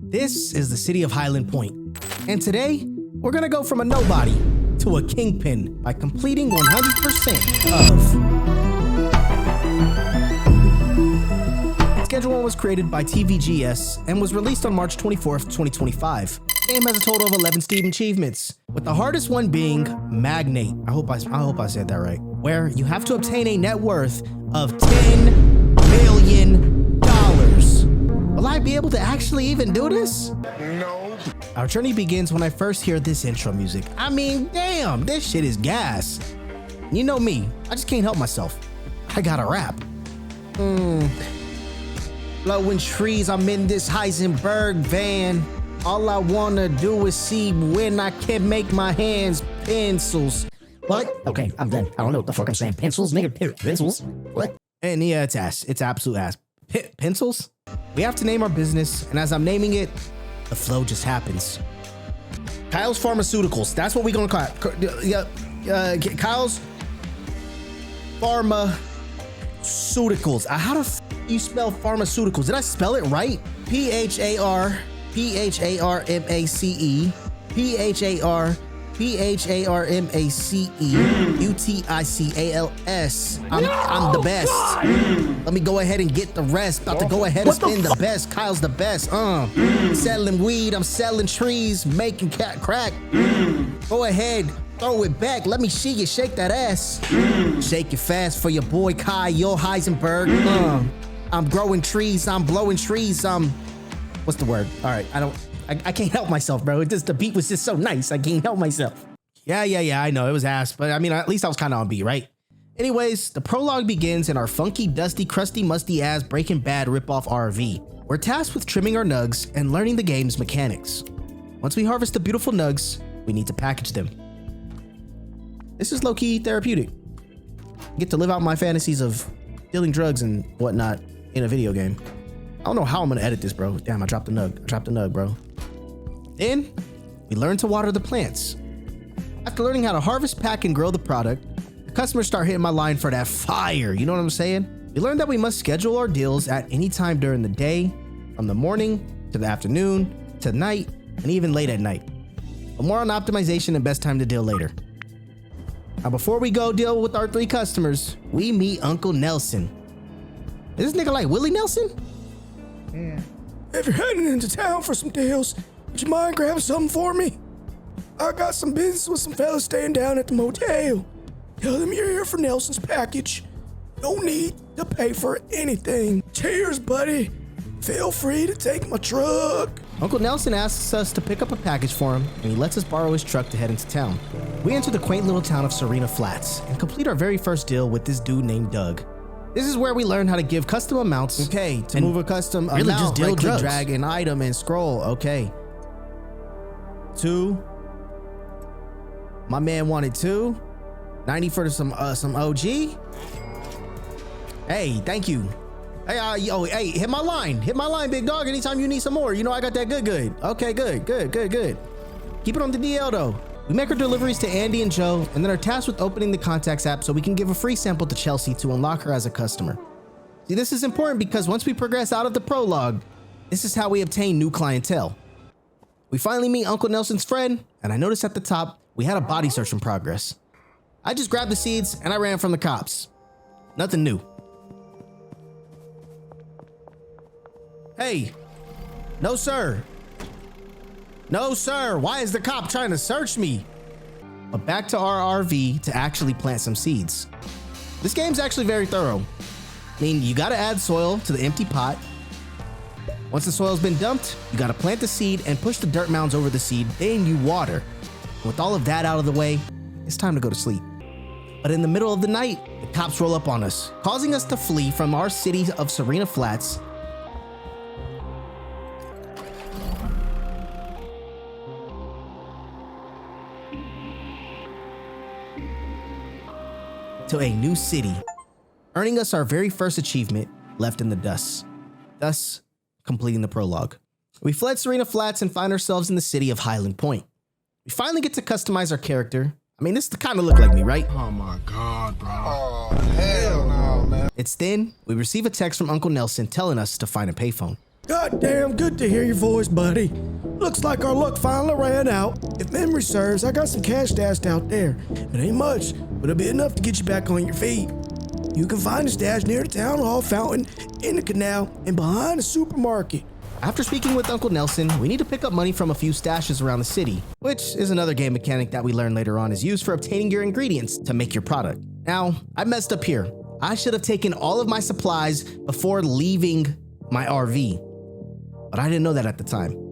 This is the city of Highland Point, and today we're gonna go from a nobody to a kingpin by completing 100% of. Schedule 1 was created by TVGS and was released on March 24th, 2025. The game has a total of 11 Steam achievements, with the hardest one being Magnate. I hope I said that right. Where you have to obtain a net worth of $10 million. Will I be able to actually even do this? No. Our journey begins when I first hear this intro music. I mean, damn, this shit is gas. You know me, I just can't help myself. I gotta rap. Blowing trees, I'm in this Heisenberg van. All I wanna do is see when I can make my hands pencils. What? Okay, I'm done. I don't know what the fuck I'm saying. Pencils, nigga, pencils? What? And yeah, it's ass. It's absolute ass. Pencils? We have to name our business, and as I'm naming it, the flow just happens. Kyle's Pharmaceuticals. That's what we're gonna call it. Kyle's Pharmaceuticals. How the f you spell pharmaceuticals? Did I spell it right? P-H-A-R-M-A-C-E. P-H-A-R-M-A-C-E-U-T-I-C-A-L-S. I'm the best. Let me go ahead and get the rest. About to go ahead and spin the best. Kyle's the best. Selling weed, I'm selling trees, making crack. Go ahead, throw it back. Let me see you shake that ass. Shake it fast for your boy Kyle Heisenberg. I'm growing trees, I'm blowing trees. What's the word? All right, I can't help myself, bro. The beat was just so nice. I can't help myself. Yeah, I know it was ass, but I mean, at least I was kind of on beat, right? Anyways, the prologue begins in our funky, dusty, crusty, musty ass Breaking Bad ripoff RV. We're tasked with trimming our nugs and learning the game's mechanics. Once we harvest the beautiful nugs, we need to package them. This is low-key therapeutic. I get to live out my fantasies of dealing drugs and whatnot in a video game. I don't know how I'm gonna edit this, bro. Damn, I dropped the nug, bro. Then, we learn to water the plants. After learning how to harvest, pack, and grow the product, the customers start hitting my line for that fire, you know what I'm saying? We learned that we must schedule our deals at any time during the day, from the morning, to the afternoon, to night, and even late at night. But more on optimization and best time to deal later. Now before we go deal with our 3 customers, we meet Uncle Nelson. Is this nigga like Willie Nelson? Yeah. If you're heading into town for some deals, would you mind grabbing something for me? I got some business with some fellas staying down at the motel. Tell them you're here for Nelson's package. No need to pay for anything. Cheers, buddy. Feel free to take my truck. Uncle Nelson asks us to pick up a package for him, and he lets us borrow his truck to head into town. We enter the quaint little town of Serena Flats and complete our very first deal with this dude named Doug. This is where we learn how to give custom amounts. Okay, to move a custom really amount, just deal right click, drugs. drag an item and scroll. Okay. 2. My man wanted 2. 90 for some OG. Hey, thank you. Hey, hey, hit my line, big dog. Anytime you need some more, you know I got that good. Okay, good. Keep it on the DL though. We make our deliveries to Andy and Joe, and then are tasked with opening the contacts app so we can give a free sample to Chelsea to unlock her as a customer. See, this is important because once we progress out of the prologue, this is how we obtain new clientele. We finally meet Uncle Nelson's friend, and I noticed at the top, we had a body search in progress. I just grabbed the seeds and I ran from the cops. Nothing new. Hey, no sir. No sir, why is the cop trying to search me? But back to our RV to actually plant some seeds. This game's actually very thorough. I mean, you gotta add soil to the empty pot. Once the soil's been dumped, you gotta plant the seed and push the dirt mounds over the seed, then you water. And with all of that out of the way, it's time to go to sleep. But in the middle of the night, the cops roll up on us, causing us to flee from our city of Serena Flats to a new city, earning us our very first achievement, left in the dust, thus completing the prologue. We fled Serena Flats and find ourselves in the city of Highland Point. We finally get to customize our character. I mean, this kind of look like me, right? Oh my God, bro. Oh, hell no, man. It's then we receive a text from Uncle Nelson telling us to find a payphone. Goddamn good to hear your voice, buddy. Looks like our luck finally ran out. If memory serves, I got some cash stashed out there. It ain't much, but it'll be enough to get you back on your feet. You can find the stash near the town hall fountain, in the canal, and behind the supermarket. After speaking with Uncle Nelson, we need to pick up money from a few stashes around the city, which is another game mechanic that we learn later on is used for obtaining your ingredients to make your product. Now, I messed up here. I should have taken all of my supplies before leaving my RV, but I didn't know that at the time.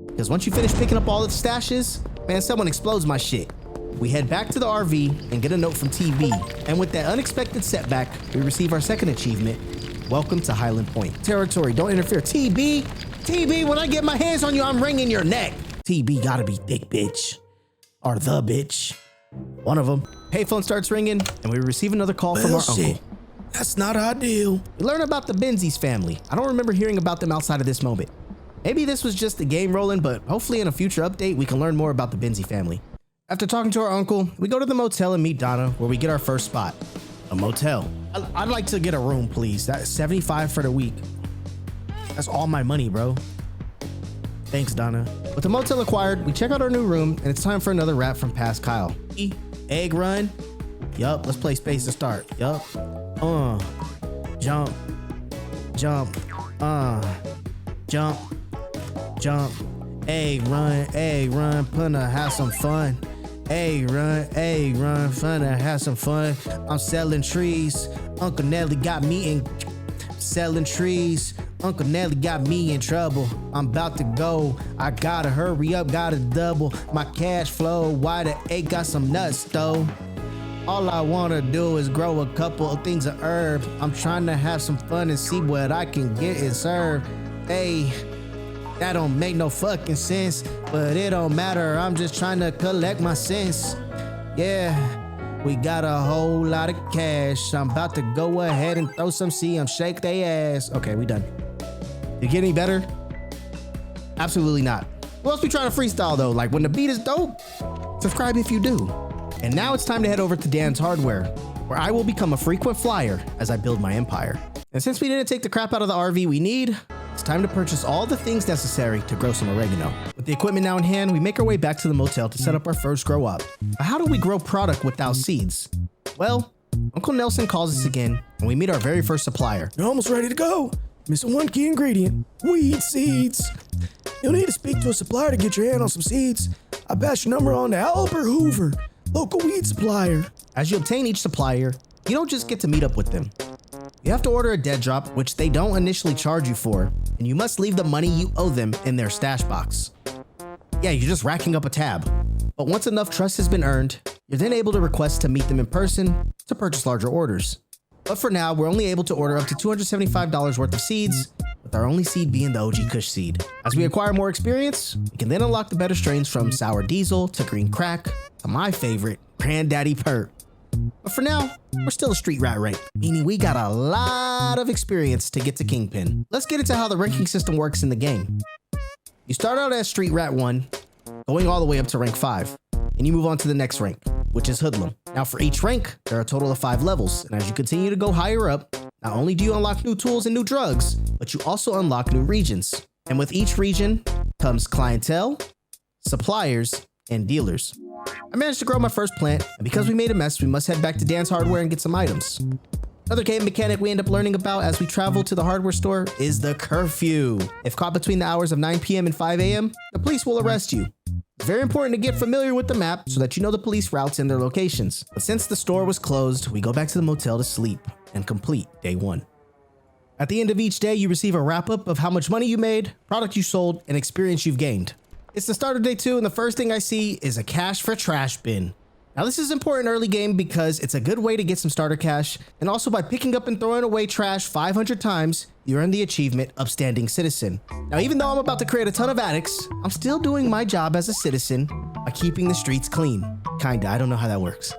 Because once you finish picking up all the stashes, man, someone explodes my shit. We head back to the RV and get a note from TB. And with that unexpected setback, we receive our second achievement. Welcome to Highland Point. Territory, don't interfere. TB, when I get my hands on you, I'm wringing your neck. TB gotta be thick, bitch. Or the bitch. One of them. Payphone starts ringing, and we receive another call from our uncle. That's not ideal. We learn about the Benzies family. I don't remember hearing about them outside of this moment. Maybe this was just the game rolling, but hopefully in a future update, we can learn more about the Benzie family. After talking to our uncle, we go to the motel and meet Donna, where we get our first spot. A motel. I'd like to get a room, please. That's $75 for the week. That's all my money, bro. Thanks, Donna. With the motel acquired, we check out our new room, and it's time for another rap from past Kyle. Egg run. Yup, let's play space to start. Yup. Jump. Jump. Jump. Egg run, finna have some fun. Egg run, finna have some fun. I'm selling trees. Uncle Nelly got me in selling trees. Uncle Nelly got me in trouble. I'm about to go. I gotta hurry up, gotta double my cash flow. Why the egg got some nuts though? All I wanna do is grow a couple of things of herb. I'm trying to have some fun and see what I can get and serve. Hey, that don't make no fucking sense, but it don't matter. I'm just trying to collect my sense. Yeah, we got a whole lot of cash. I'm about to go ahead and throw some C. Shake they ass. Okay, we done. You get any better? Absolutely not. Who else be trying to freestyle though? Like when the beat is dope, subscribe if you do. And now it's time to head over to Dan's Hardware, where I will become a frequent flyer as I build my empire. And since we didn't take the crap out of the RV we need, it's time to purchase all the things necessary to grow some oregano. With the equipment now in hand, we make our way back to the motel to set up our first grow up. But how do we grow product without seeds? Well, Uncle Nelson calls us again, and we meet our very first supplier. You're almost ready to go. Missing one key ingredient, weed seeds. You'll need to speak to a supplier to get your hand on some seeds. I pass your number on to Albert Hoover, local weed supplier. As you obtain each supplier, you don't just get to meet up with them. You have to order a dead drop, which they don't initially charge you for, and you must leave the money you owe them in their stash box. Yeah, you're just racking up a tab. But once enough trust has been earned, you're then able to request to meet them in person to purchase larger orders. But for now, we're only able to order up to $275 worth of seeds, with our only seed being the OG Kush seed. As we acquire more experience, we can then unlock the better strains from Sour Diesel to Green Crack to my favorite, Granddaddy Perp. But for now, we're still a street rat rank, meaning we got a lot of experience to get to Kingpin. Let's get into how the ranking system works in the game. You start out as Street Rat 1, going all the way up to rank 5, and you move on to the next rank, which is Hoodlum. Now for each rank, there are a total of 5 levels, and as you continue to go higher up, not only do you unlock new tools and new drugs, but you also unlock new regions. And with each region comes clientele, suppliers, and dealers. I managed to grow my first plant, and because we made a mess, we must head back to Dan's Hardware and get some items. Another game mechanic we end up learning about as we travel to the hardware store is the curfew. If caught between the hours of 9 p.m. and 5 a.m., the police will arrest you. It's very important to get familiar with the map so that you know the police routes and their locations. But since the store was closed, we go back to the motel to sleep and complete day 1. At the end of each day, you receive a wrap-up of how much money you made, product you sold, and experience you've gained. It's the start of day 2, and the first thing I see is a cash for trash bin. Now this is important early game because it's a good way to get some starter cash, and also by picking up and throwing away trash 500 times, you earn the achievement Upstanding Citizen. Now even though I'm about to create a ton of addicts, I'm still doing my job as a citizen by keeping the streets clean. Kinda, I don't know how that works.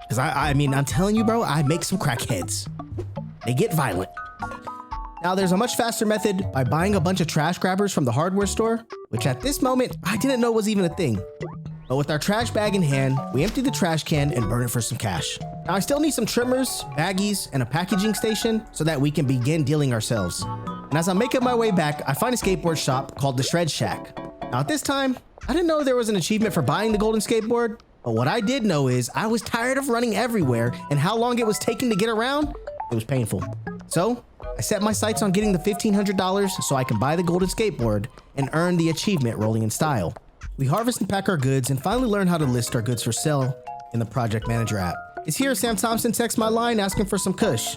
Cause I mean, I'm telling you bro, I make some crackheads. They get violent. Now there's a much faster method by buying a bunch of trash grabbers from the hardware store, which at this moment, I didn't know was even a thing. But with our trash bag in hand, we empty the trash can and burn it for some cash. Now I still need some trimmers, baggies, and a packaging station so that we can begin dealing ourselves. And as I'm making my way back, I find a skateboard shop called the Shred Shack. Now at this time, I didn't know there was an achievement for buying the golden skateboard, but what I did know is I was tired of running everywhere, and how long it was taking to get around, it was painful. So I set my sights on getting the $1,500 so I can buy the golden skateboard and earn the achievement rolling in style. We harvest and pack our goods and finally learn how to list our goods for sale in the Project Manager app. It's here Sam Thompson texts my line asking for some kush.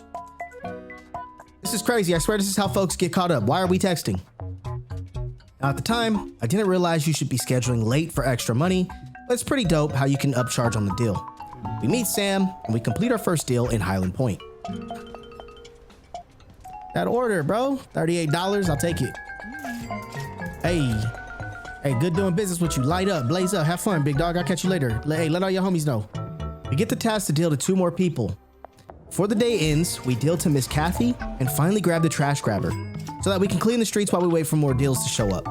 This is crazy. I swear this is how folks get caught up. Why are we texting? Now at the time, I didn't realize you should be scheduling late for extra money, but it's pretty dope how you can upcharge on the deal. We meet Sam and we complete our first deal in Highland Point. That order, bro. $38. I'll take it. Hey, good doing business with you. Light up, blaze up, have fun, big dog. I'll catch you later. Hey, let all your homies know. We get the task to deal to 2 more people. Before the day ends, we deal to Miss Kathy and finally grab the trash grabber so that we can clean the streets while we wait for more deals to show up.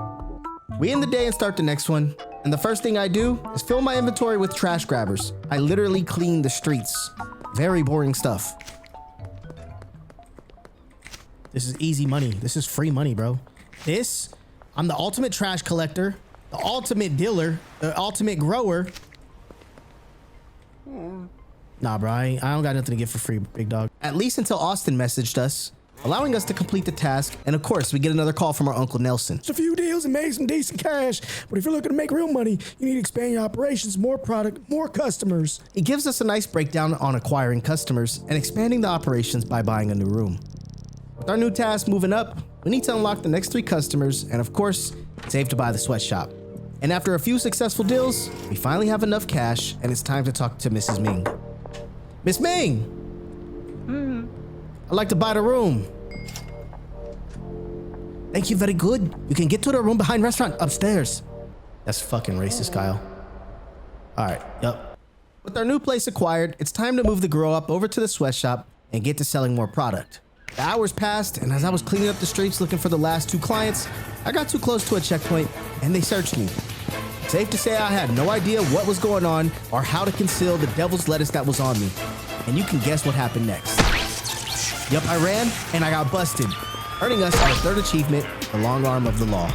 We end the day and start the next one. And the first thing I do is fill my inventory with trash grabbers. I literally clean the streets. Very boring stuff. This is easy money. This is free money, bro. I'm the ultimate trash collector, the ultimate dealer, the ultimate grower. Nah, bro, I don't got nothing to give for free, big dog. At least until Austin messaged us, allowing us to complete the task. And of course, we get another call from our Uncle Nelson. Just a few deals and made some decent cash. But if you're looking to make real money, you need to expand your operations, more product, more customers. He gives us a nice breakdown on acquiring customers and expanding the operations by buying a new room. With our new task moving up, we need to unlock the next 3 customers and of course, save to buy the sweatshop. And after a few successful deals, we finally have enough cash and it's time to talk to Mrs. Ming. Miss Ming! I'd like to buy the room. Thank you, very good. You can get to the room behind restaurant upstairs. That's fucking racist, Kyle. All right, yep. With our new place acquired, it's time to move the grow up over to the sweatshop and get to selling more product. The hours passed, and as I was cleaning up the streets looking for the last 2 clients, I got too close to a checkpoint and they searched me. Safe to say I had no idea what was going on or how to conceal the devil's lettuce that was on me. And you can guess what happened next. Yep, I ran and I got busted, earning us our 3rd achievement, the long arm of the law.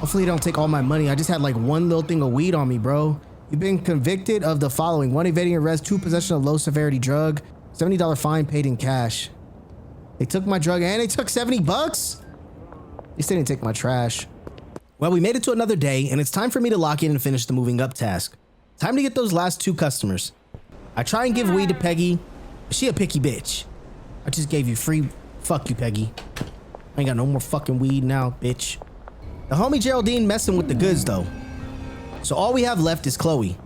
Hopefully they don't take all my money. I just had like 1 little thing of weed on me, bro. You've been convicted of the following: 1 evading arrest, 2 possession of low severity drug, $70 fine paid in cash. They took my drug and they took $70? At least they didn't take my trash. Well, we made it to another day and it's time for me to lock in and finish the moving up task. Time to get those last 2 customers. I try and give weed to Peggy, but she a picky bitch. I just gave you free. Fuck you, Peggy. I ain't got no more fucking weed now, bitch. The homie Geraldine messing with the goods though. So all we have left is Chloe.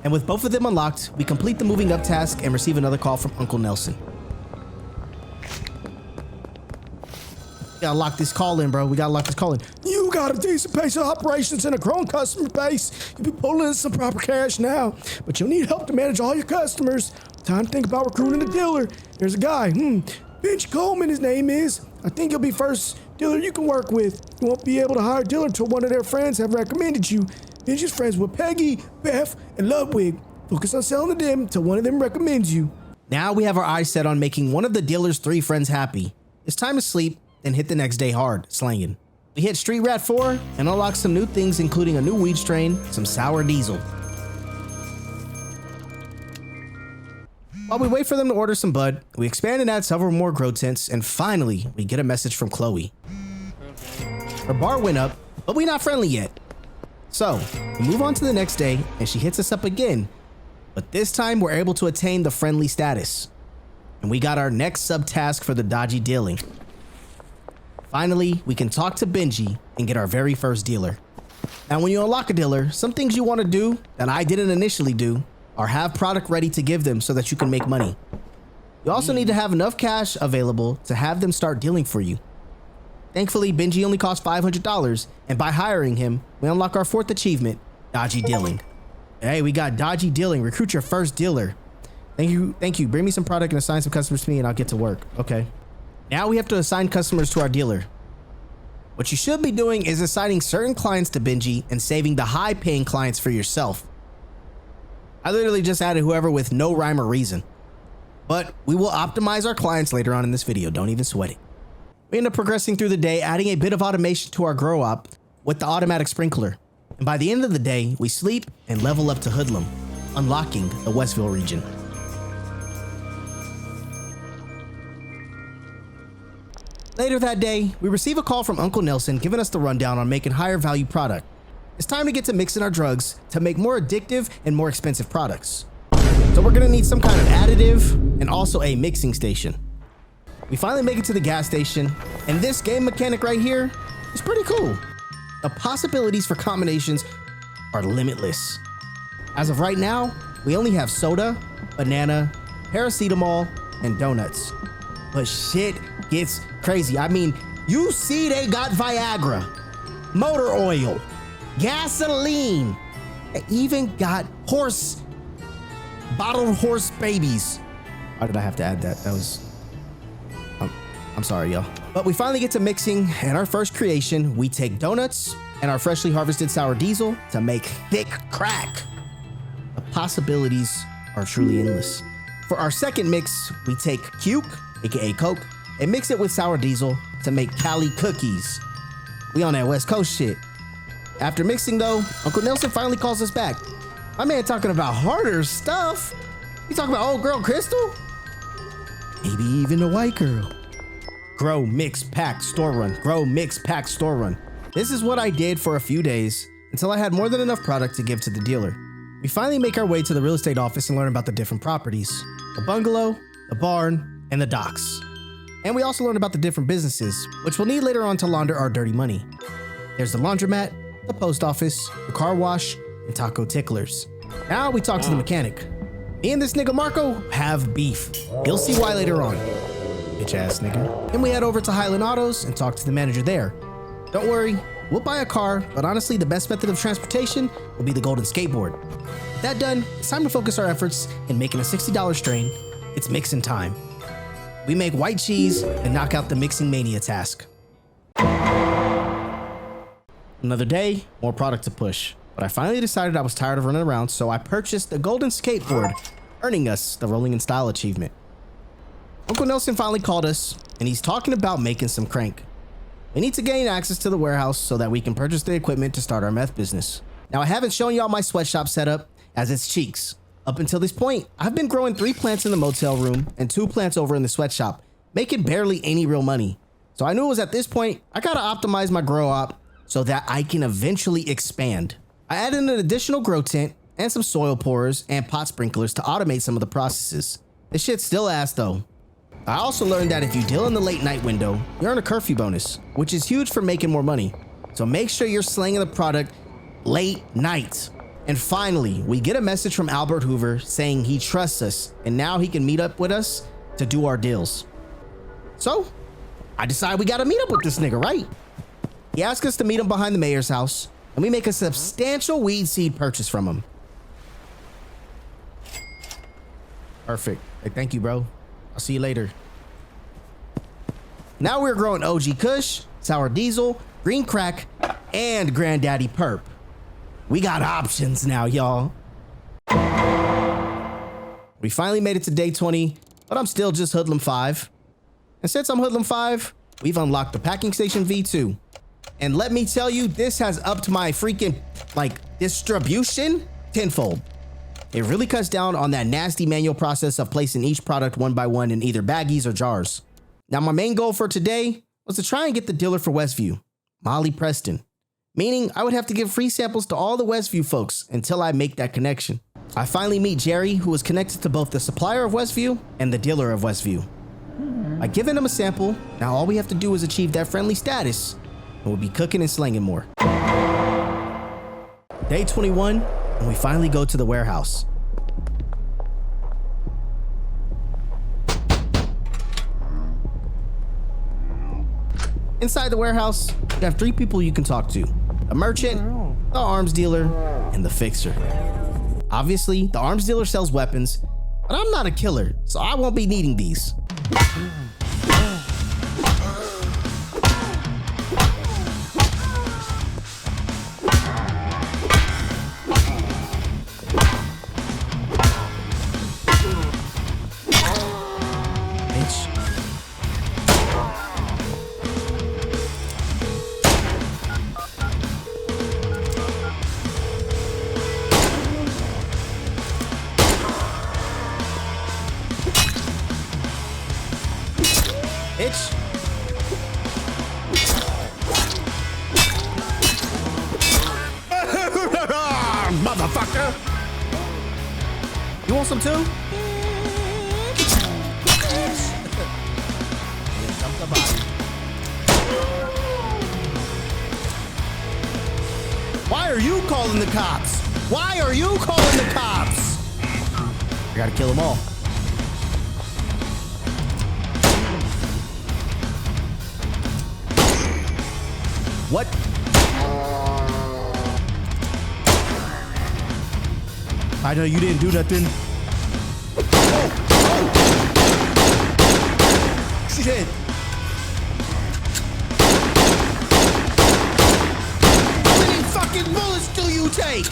And with both of them unlocked, we complete the moving up task and receive another call from Uncle Nelson. We gotta lock this call in, bro. We gotta lock this call in. You got a decent pace of operations and a growing customer base. You'll be pulling in some proper cash now, but you'll need help to manage all your customers. Time to think about recruiting a dealer. There's a guy, Bench Coleman his name is. I think he'll be first dealer you can work with. You won't be able to hire a dealer until one of their friends have recommended you. Benji's friends with Peggy, Beth, and Ludwig. Focus on selling to them until one of them recommends you. Now we have our eyes set on making one of the dealer's 3 friends happy. It's time to sleep and hit the next day hard, slanging. We hit Street Rat 4 and unlock some new things, including a new weed strain, some sour diesel. While we wait for them to order some bud, we expand and add several more grow tents, and finally, we get a message from Chloe. Her bar went up, but we're not friendly yet. So, we move on to the next day, and she hits us up again, but this time we're able to attain the friendly status. And we got our next sub-task for the dodgy dealing. Finally, we can talk to Benji and get our very first dealer. Now, when you unlock a dealer, some things you want to do that I didn't initially do are have product ready to give them so that you can make money. You also need to have enough cash available to have them start dealing for you. Thankfully, Benji only costs $500, and by hiring him, we unlock our 4th achievement, dodgy dealing. Hey, we got dodgy dealing. Recruit your first dealer. Thank you. Bring me some product and assign some customers to me and I'll get to work. Okay. Now we have to assign customers to our dealer. What you should be doing is assigning certain clients to Benji and saving the high-paying clients for yourself. I literally just added whoever with no rhyme or reason. But we will optimize our clients later on in this video. Don't even sweat it. We end up progressing through the day, adding a bit of automation to our grow op with the automatic sprinkler. And by the end of the day, we sleep and level up to Hoodlum, unlocking the Westville region. Later that day, we receive a call from Uncle Nelson giving us the rundown on making higher value product. It's time to get to mixing our drugs to make more addictive and more expensive products. So we're gonna need some kind of additive and also a mixing station. We finally make it to the gas station, and this game mechanic right here is pretty cool. The possibilities for combinations are limitless. As of right now, we only have soda, banana, paracetamol, and donuts. But shit gets crazy. I mean, you see they got Viagra, motor oil, gasoline. They even got bottled horse babies. Why did I have to add that? That was, I'm sorry, y'all. But we finally get to mixing, and our first creation, we take donuts and our freshly harvested sour diesel to make thick crack. The possibilities are truly endless. For our second mix, we take Cuke, aka Coke, and mix it with sour diesel to make Cali cookies. We on that West Coast shit. After mixing though, Uncle Nelson finally calls us back. My man talking about harder stuff. You talking about old girl Crystal? Maybe even a white girl. Grow, mix, pack, store run. Grow, mix, pack, store run. This is what I did for a few days until I had more than enough product to give to the dealer. We finally make our way to the real estate office and learn about the different properties. The bungalow, the barn, and the docks. And we also learn about the different businesses, which we'll need later on to launder our dirty money. There's the laundromat, the post office, the car wash, and taco ticklers. Now we talk to the mechanic. Me and this nigga Marco have beef. You'll see why later on. Bitch ass nigga. Then we head over to Highland Autos and talk to the manager there. Don't worry, we'll buy a car, but honestly the best method of transportation will be the golden skateboard. With that done, it's time to focus our efforts in making a $60 strain. It's mixing time. We make white cheese and knock out the mixing mania task. Another day, more product to push. But I finally decided I was tired of running around, so I purchased the golden skateboard, earning us the Rolling in Style achievement. Uncle Nelson finally called us, and he's talking about making some crank. We need to gain access to the warehouse so that we can purchase the equipment to start our meth business. Now, I haven't shown y'all my sweatshop setup, as it's cheeks. Up until this point, I've been growing 3 plants in the motel room and 2 plants over in the sweatshop, making barely any real money. So I knew it was at this point, I gotta optimize my grow op so that I can eventually expand. I added an additional grow tent and some soil pourers and pot sprinklers to automate some of the processes. This shit's still ass though. I also learned that if you deal in the late night window, you earn a curfew bonus, which is huge for making more money. So make sure you're slanging the product late night. And finally, we get a message from Albert Hoover saying he trusts us and now he can meet up with us to do our deals. So I decide we gotta meet up with this nigga, right? He asked us to meet him behind the mayor's house, and we make a substantial weed seed purchase from him. Perfect. Hey, thank you, bro. I'll see you later. Now we're growing OG Kush, Sour Diesel, Green Crack, and Granddaddy Perp. We got options now, y'all. We finally made it to day 20, but I'm still just Hoodlum 5. And since I'm Hoodlum 5, we've unlocked the packing station V2. And let me tell you, this has upped my freaking, distribution tenfold. It really cuts down on that nasty manual process of placing each product one by one in either baggies or jars. Now, my main goal for today was to try and get the dealer for Westview, Molly Preston. Meaning, I would have to give free samples to all the Westview folks until I make that connection. I finally meet Jerry, who is connected to both the supplier of Westview and the dealer of Westview. By giving him a sample, now all we have to do is achieve that friendly status, and we'll be cooking and slanging more. Day 21, and we finally go to the warehouse. Inside the warehouse, you have 3 people you can talk to: the merchant, the arms dealer, and the fixer. Obviously, the arms dealer sells weapons, but I'm not a killer, so I won't be needing these. want some too? Why are you calling the cops? Why are you calling the cops? I gotta kill them all. What? I know you didn't do nothing. Oh, oh. Shit. How many fucking bullets do you take?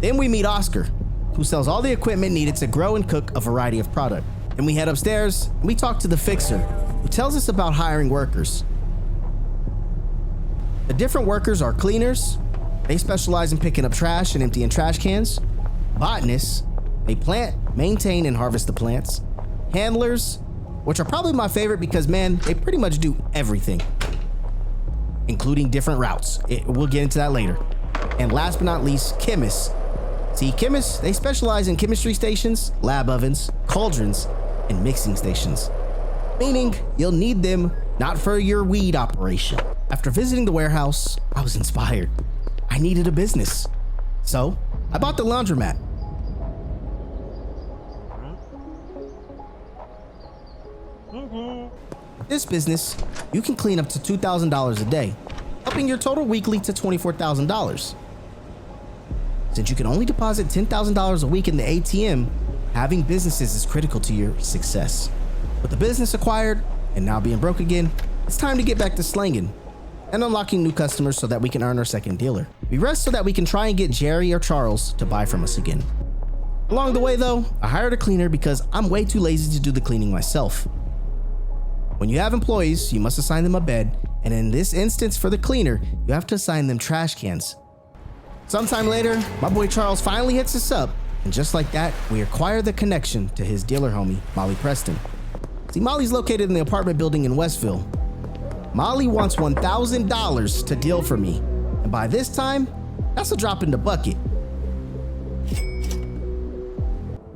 Then we meet Oscar, who sells all the equipment needed to grow and cook a variety of product. Then we head upstairs and we talk to the fixer, who tells us about hiring workers. The different workers are cleaners. They specialize in picking up trash and emptying trash cans. Botanists, they plant, maintain, and harvest the plants. Handlers, which are probably my favorite because, man, they pretty much do everything, including different routes. We'll get into that later. And last but not least, chemists. See, chemists, they specialize in chemistry stations, lab ovens, cauldrons, and mixing stations. Meaning, you'll need them not for your weed operation. After visiting the warehouse, I was inspired. I needed a business. So, I bought the laundromat. This business, you can clean up to $2,000 a day, upping your total weekly to $24,000. Since you can only deposit $10,000 a week in the ATM, having businesses is critical to your success. With the business acquired and now being broke again, it's time to get back to slanging and unlocking new customers so that we can earn our second dealer. We rest so that we can try and get Jerry or Charles to buy from us again. Along the way though, I hired a cleaner because I'm way too lazy to do the cleaning myself. When you have employees, you must assign them a bed, and in this instance for the cleaner, you have to assign them trash cans. Sometime later, my boy Charles finally hits us up, and just like that, we acquire the connection to his dealer homie, Molly Preston. See, Molly's located in the apartment building in Westville. Molly wants $1,000 to deal for me, and by this time, that's a drop in the bucket.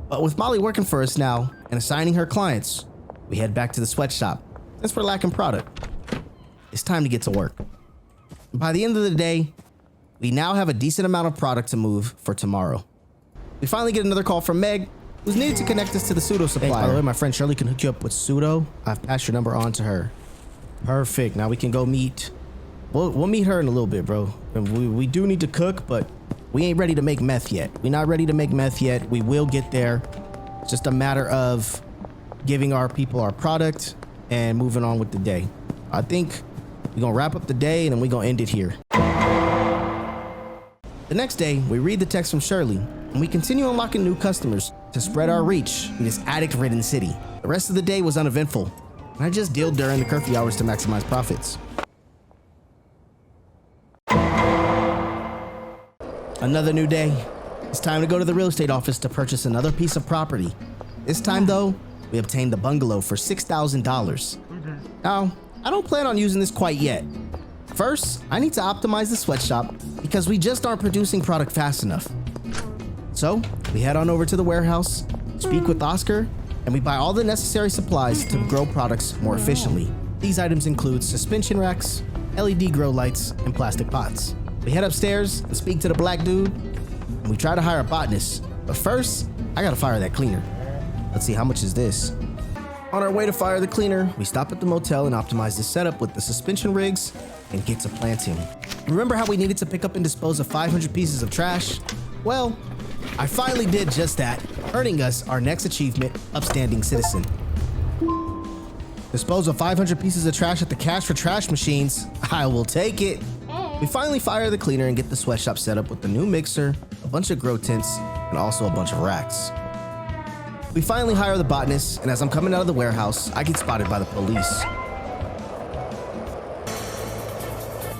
But with Molly working for us now and assigning her clients, we head back to the sweatshop since we're lacking product. It's time to get to work. And by the end of the day, we now have a decent amount of product to move for tomorrow. We finally get another call from Meg, who's needed to connect us to the pseudo supplier. Hey, by the way, my friend Shirley can hook you up with pseudo. I've passed your number on to her. Perfect. Now we can go meet. We'll meet her in a little bit, bro. We do need to cook, but we ain't ready to make meth yet. We're not ready to make meth yet. We will get there. It's just a matter of giving our people our product and moving on with the day. I think we're gonna wrap up the day and then we're gonna end it here. The next day, we read the text from Shirley and we continue unlocking new customers to spread our reach in this addict-ridden city. The rest of the day was uneventful, and I just dealed during the curfew hours to maximize profits. Another new day. It's time to go to the real estate office to purchase another piece of property. This time though, we obtained the bungalow for $6,000. Now, I don't plan on using this quite yet. First, I need to optimize the sweatshop because we just aren't producing product fast enough. So, we head on over to the warehouse, speak with Oscar, and we buy all the necessary supplies to grow products more efficiently. These items include suspension racks, LED grow lights, and plastic pots. We head upstairs and speak to the black dude, and we try to hire a botanist. But first, I gotta fire that cleaner. Let's see, how much is this? On our way to fire the cleaner, we stop at the motel and optimize the setup with the suspension rigs and get to planting. Remember how we needed to pick up and dispose of 500 pieces of trash? Well, I finally did just that, earning us our next achievement, Upstanding Citizen. Dispose of 500 pieces of trash at the cash for trash machines. I will take it. We finally fire the cleaner and get the sweatshop set up with the new mixer, a bunch of grow tents, and also a bunch of racks. We finally hire the botanist, and as I'm coming out of the warehouse, I get spotted by the police.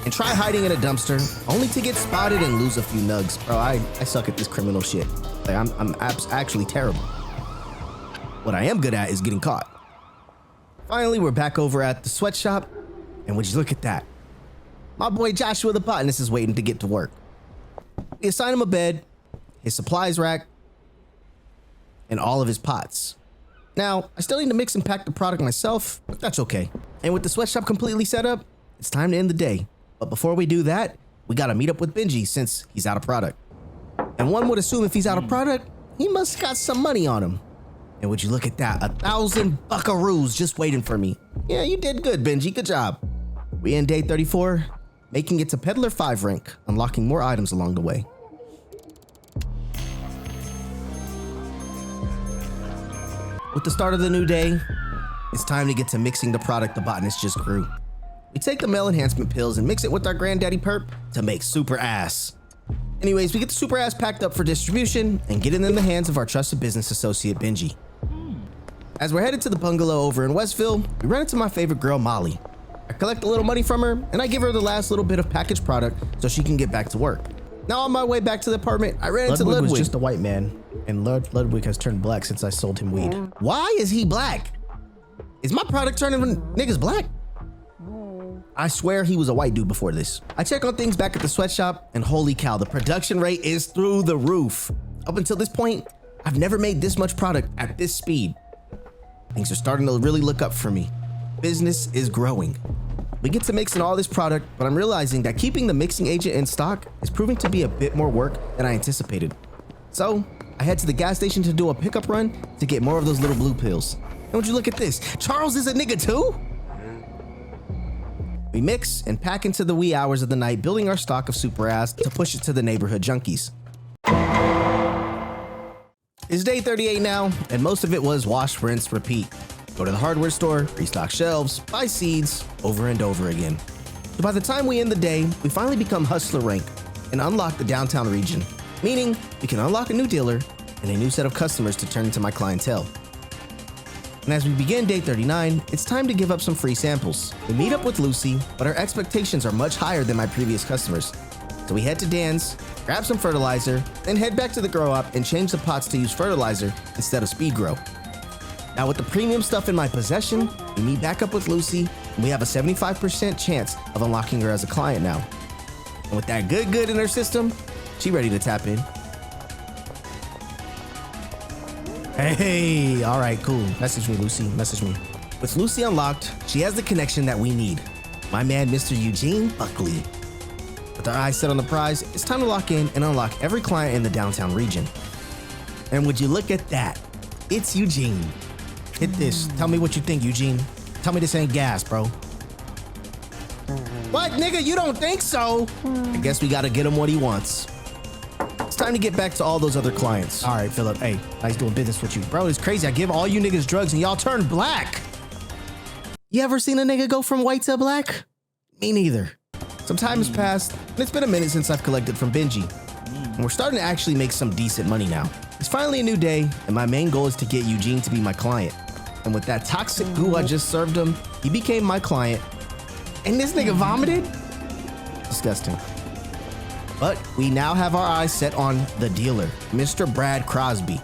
And try hiding in a dumpster, only to get spotted and lose a few nugs. Bro, I suck at this criminal shit. Like, I'm actually terrible. What I am good at is getting caught. Finally, we're back over at the sweatshop, and would you look at that? My boy Joshua the botanist is waiting to get to work. We assign him a bed, his supplies rack, and all of his pots. Now, I still need to mix and pack the product myself, but that's okay. And with the sweatshop completely set up, it's time to end the day. But before we do that, we gotta meet up with Benji since he's out of product. And one would assume if he's out of product, he must got some money on him. And would you look at that, 1,000 buckaroos just waiting for me. Yeah, you did good, Benji, good job. We end day 34, making it to Peddler 5 rank, unlocking more items along the way. With the start of the new day, it's time to get to mixing the product the botanist just grew. We take the male enhancement pills and mix it with our granddaddy perp to make super ass. Anyways, we get the super ass packed up for distribution and get it in the hands of our trusted business associate, Benji. As we're headed to the bungalow over in Westville, we run into my favorite girl, Molly. I collect a little money from her and I give her the last little bit of packaged product so she can get back to work. Now on my way back to the apartment, I ran into Ludwig. Was just a white man, and Ludwig has turned black since I sold him weed. Why is he black? Is my product turning niggas black? I swear he was a white dude before this. I check on things back at the sweatshop, and holy cow, the production rate is through the roof. Up until this point, I've never made this much product at this speed. Things are starting to really look up for me. Business is growing. We get to mixing all this product, but I'm realizing that keeping the mixing agent in stock is proving to be a bit more work than I anticipated. So I head to the gas station to do a pickup run to get more of those little blue pills. And would you look at this? Charles is a nigga too? We mix and pack into the wee hours of the night, building our stock of super ass to push it to the neighborhood junkies. It's day 38 now, and most of it was wash, rinse, repeat. Go to the hardware store, restock shelves, buy seeds, over and over again. So by the time we end the day, we finally become hustler rank and unlock the downtown region, meaning we can unlock a new dealer and a new set of customers to turn into my clientele. And as we begin day 39, it's time to give up some free samples. We meet up with Lucy, but our expectations are much higher than my previous customers. So we head to Dan's, grab some fertilizer, then head back to the grow up and change the pots to use fertilizer instead of speed grow. Now with the premium stuff in my possession, we meet back up with Lucy and we have a 75% chance of unlocking her as a client now. And with that good in her system, she ready to tap in. Hey, all right, cool. Message me, Lucy, message me. With Lucy unlocked, she has the connection that we need. My man, Mr. Eugene Buckley. With our eyes set on the prize, it's time to lock in and unlock every client in the downtown region. And would you look at that? It's Eugene. Hit this. Tell me what you think, Eugene. Tell me this ain't gas, bro. What, nigga? You don't think so? I guess we gotta get him what he wants. It's time to get back to all those other clients. All right, Philip. Hey, nice doing business with you. Bro, it's crazy. I give all you niggas drugs and y'all turn black. You ever seen a nigga go from white to black? Me neither. Some time has passed, and it's been a minute since I've collected from Benji. And we're starting to actually make some decent money now. It's finally a new day, and my main goal is to get Eugene to be my client. And with that toxic goo I just served him, he became my client. And this nigga vomited? Disgusting. But we now have our eyes set on the dealer, Mr. Brad Crosby.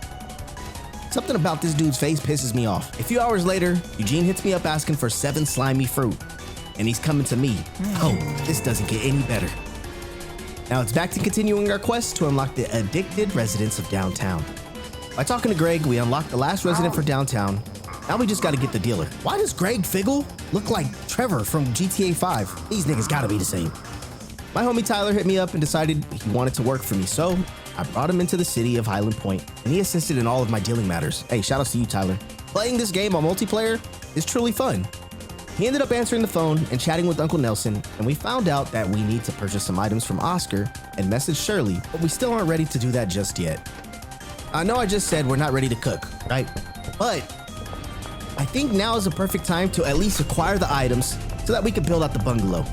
Something about this dude's face pisses me off. A few hours later, Eugene hits me up asking for 7 slimy fruit. And he's coming to me. Oh, this doesn't get any better. Now it's back to continuing our quest to unlock the addicted residents of downtown. By talking to Greg, we unlocked the last resident for downtown. Now we just gotta get the dealer. Why does Greg Figgle look like Trevor from GTA 5? These niggas gotta be the same. My homie Tyler hit me up and decided he wanted to work for me, so I brought him into the city of Highland Point, and he assisted in all of my dealing matters. Hey, shout outs to you, Tyler. Playing this game on multiplayer is truly fun. He ended up answering the phone and chatting with Uncle Nelson, and we found out that we need to purchase some items from Oscar and message Shirley, but we still aren't ready to do that just yet. I know I just said we're not ready to cook, right? But I think now is the perfect time to at least acquire the items so that we can build out the bungalow.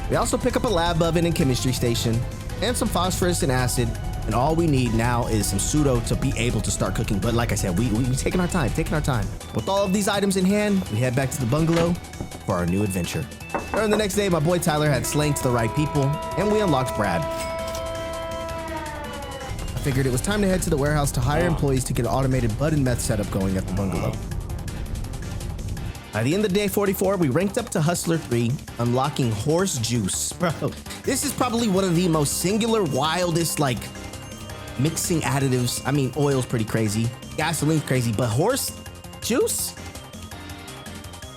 We also pick up a lab oven and chemistry station, and some phosphorus and acid, and all we need now is some pseudo to be able to start cooking. But like I said, we taking our time. With all of these items in hand, we head back to the bungalow for our new adventure. During the next day, my boy Tyler had slain to the right people, and we unlocked Brad. I figured it was time to head to the warehouse to hire employees to get an automated bud and meth setup going at the bungalow. By the end of day 44, we ranked up to Hustler 3, unlocking Horse Juice. Bro, this is probably one of the most singular, wildest, mixing additives. I mean, oil's pretty crazy. Gasoline's crazy, but horse juice?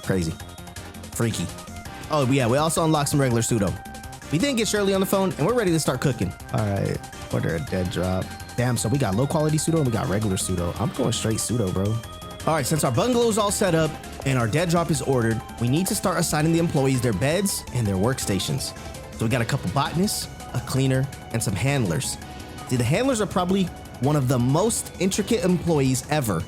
Crazy. Freaky. Oh, yeah, we also unlocked some regular pseudo. We didn't get Shirley on the phone, and we're ready to start cooking. All right, order a dead drop. Damn, so we got low quality pseudo and we got regular pseudo. I'm going straight pseudo, bro. All right, since our bungalow's all set up and our dead drop is ordered, we need to start assigning the employees their beds and their workstations. So we got a couple botanists, a cleaner, and some handlers. See, the handlers are probably one of the most intricate employees ever.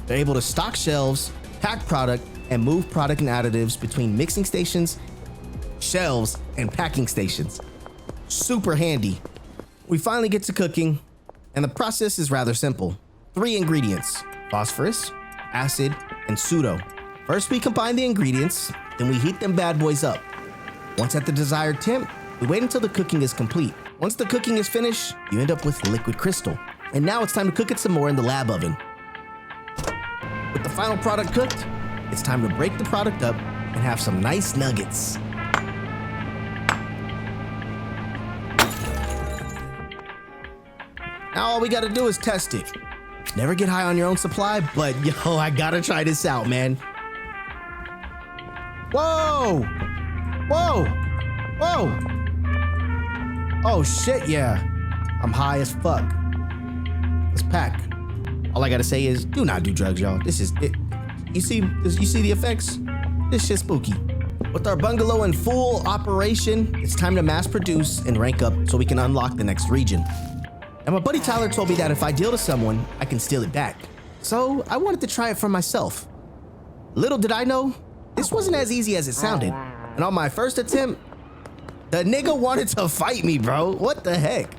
They're able to stock shelves, pack product, and move product and additives between mixing stations, shelves, and packing stations. Super handy. We finally get to cooking, and the process is rather simple. 3 ingredients: phosphorus, acid, and pseudo. First, we combine the ingredients, then we heat them bad boys up. Once at the desired temp, we wait until the cooking is complete. Once the cooking is finished, you end up with liquid crystal. And now it's time to cook it some more in the lab oven. With the final product cooked, it's time to break the product up and have some nice nuggets. Now all we gotta do is test it. Never get high on your own supply, but yo, I gotta try this out, man. Whoa! Whoa! Whoa! Oh shit, yeah. I'm high as fuck. Let's pack. All I gotta say is, do not do drugs, y'all. This is it. You see the effects? This shit's spooky. With our bungalow in full operation, it's time to mass produce and rank up so we can unlock the next region. And my buddy Tyler told me that if I deal to someone, I can steal it back. So I wanted to try it for myself. Little did I know, this wasn't as easy as it sounded. And on my first attempt, the nigga wanted to fight me, bro. What the heck?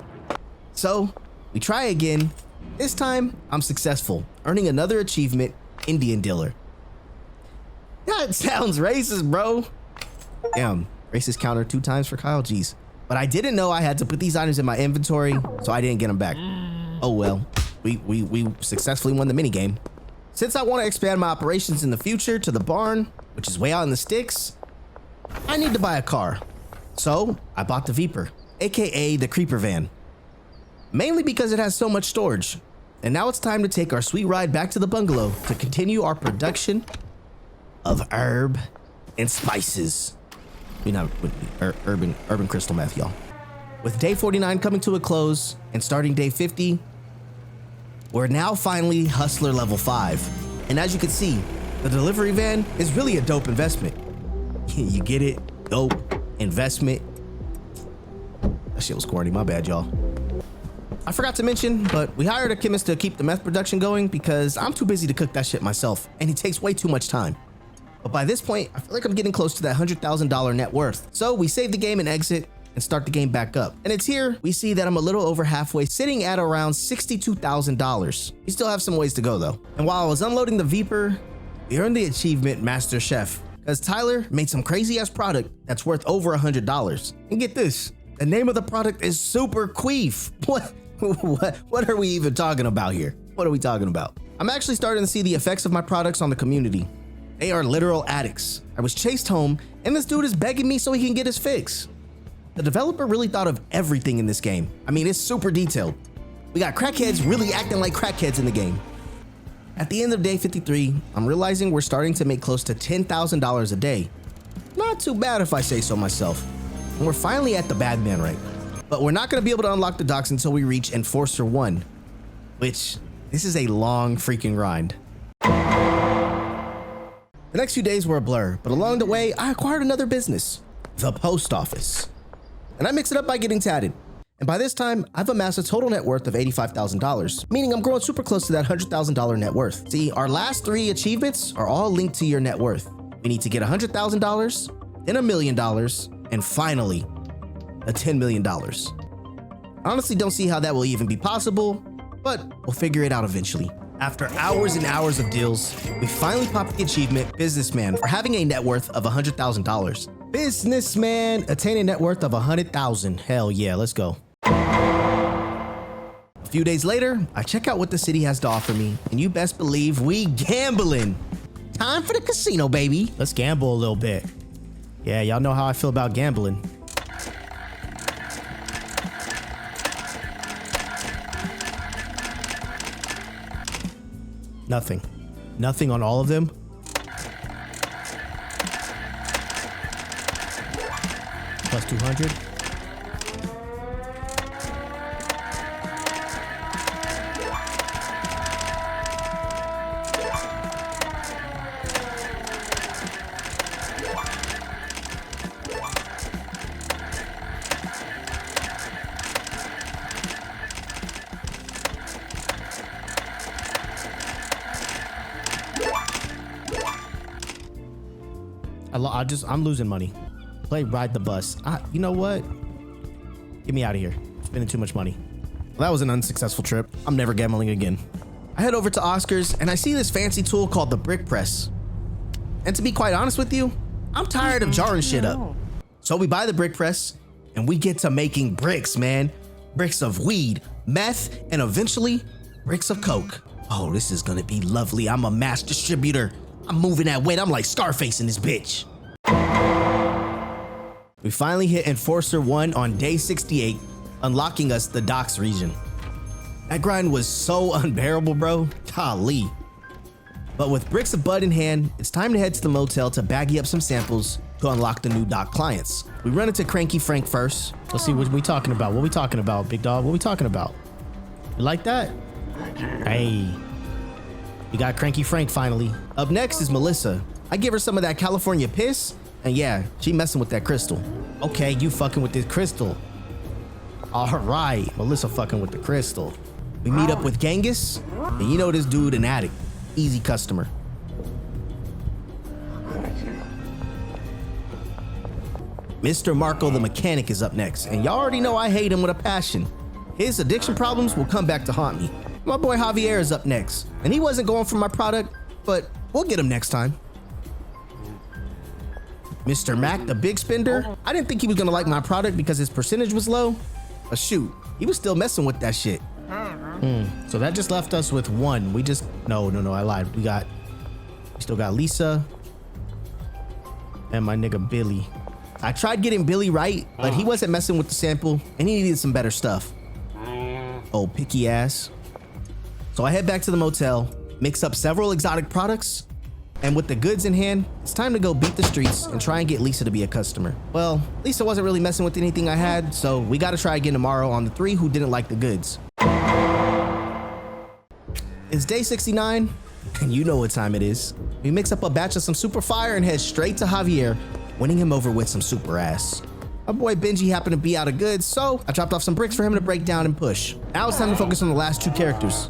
So we try again. This time, I'm successful, earning another achievement, Indian Dealer. That sounds racist, bro. Damn, racist counter 2 times for Kyle, jeez. But I didn't know I had to put these items in my inventory, so I didn't get them back. Oh well, we successfully won the minigame. Since I want to expand my operations in the future to the barn, which is way out in the sticks, I need to buy a car. So I bought the Viper, aka the Creeper Van. Mainly because it has so much storage. And now it's time to take our sweet ride back to the bungalow to continue our production of herb and spices. Urban crystal meth, y'all. With day 49 coming to a close and starting day 50, we're now finally hustler level 5. And as you can see, the delivery van is really a dope investment. You get it? Dope investment. That shit was corny, my bad, y'all. I forgot to mention, but we hired a chemist to keep the meth production going because I'm too busy to cook that shit myself, and it takes way too much time. But by this point, I feel like I'm getting close to that $100,000 net worth. So we save the game and exit and start the game back up. And it's here we see that I'm a little over halfway, sitting at around $62,000. We still have some ways to go though. And while I was unloading the Viper, we earned the achievement Master Chef because Tyler made some crazy ass product that's worth over $100. And get this, the name of the product is Super Queef. What are we even talking about here? What are we talking about? I'm actually starting to see the effects of my products on the community. They are literal addicts. I was chased home and this dude is begging me so he can get his fix. The developer really thought of everything in this game. I mean, it's super detailed. We got crackheads really acting like crackheads in the game. At the end of day 53, I'm realizing we're starting to make close to $10,000 a day. Not too bad if I say so myself. And we're finally at the bad man rank. But we're not gonna be able to unlock the docks until we reach Enforcer 1, which this is a long freaking grind. The next few days were a blur, but along the way, I acquired another business, the post office. And I mix it up by getting tatted. And by this time, I've amassed a total net worth of $85,000, meaning I'm growing super close to that $100,000 net worth. See, our last 3 achievements are all linked to your net worth. We need to get $100,000, then $1 million, and finally, a $10 million. I honestly don't see how that will even be possible, but we'll figure it out eventually. After hours and hours of deals, we finally popped the achievement Businessman for having a net worth of $100,000. Businessman, attain a net worth of $100,000. Hell yeah, let's go. A few days later, I check out what the city has to offer me, and you best believe we gambling. Time for the casino, baby. Let's gamble a little bit. Yeah, y'all know how I feel about gambling. Nothing. Nothing on all of them. Plus 200. I'm losing money. Play ride the bus. You know what? Get me out of here. Spending too much money. Well, that was an unsuccessful trip. I'm never gambling again. I head over to Oscar's and I see this fancy tool called the brick press. And to be quite honest with you, I'm tired of jarring shit up. So we buy the brick press and we get to making bricks, man. Bricks of weed, meth, and eventually bricks of coke. Oh, this is gonna be lovely. I'm a mass distributor. I'm moving that weight. I'm like Scarface in this bitch. We finally hit Enforcer 1 on day 68, unlocking us the docks region. That grind was so unbearable, bro. Golly. But with bricks of bud in hand, it's time to head to the motel to baggy up some samples to unlock the new dock clients. We run into Cranky Frank first. Let's see what we talking about. What we talking about, big dog? What we talking about? You like that? Hey. We got Cranky Frank finally. Up next is Melissa. I give her some of that California piss, and yeah, she messing with that crystal. Okay, you fucking with this crystal. All right, Melissa fucking with the crystal. We meet up with Genghis, and you know this dude an addict. Easy customer. Mr. Marco the mechanic is up next, and y'all already know I hate him with a passion. His addiction problems will come back to haunt me. My boy Javier is up next, and he wasn't going for my product, but we'll get him next time. Mr. Mac, the big spender, I didn't think he was gonna like my product because his percentage was low, but shoot, he was still messing with that shit. So that just left us with one. No, I lied. We still got Lisa and my nigga Billy. I tried getting Billy right, but he wasn't messing with the sample and he needed some better stuff. Oh, picky ass. So I head back to the motel, mix up several exotic products, and with the goods in hand, it's time to go beat the streets and try and get Lisa to be a customer. Well, Lisa wasn't really messing with anything I had, so we gotta try again tomorrow on the 3 who didn't like the goods. It's day 69, and you know what time it is. We mix up a batch of some super fire and head straight to Javier, winning him over with some super ass. My boy Benji happened to be out of goods, so I dropped off some bricks for him to break down and push. Now it's time to focus on the last 2 characters,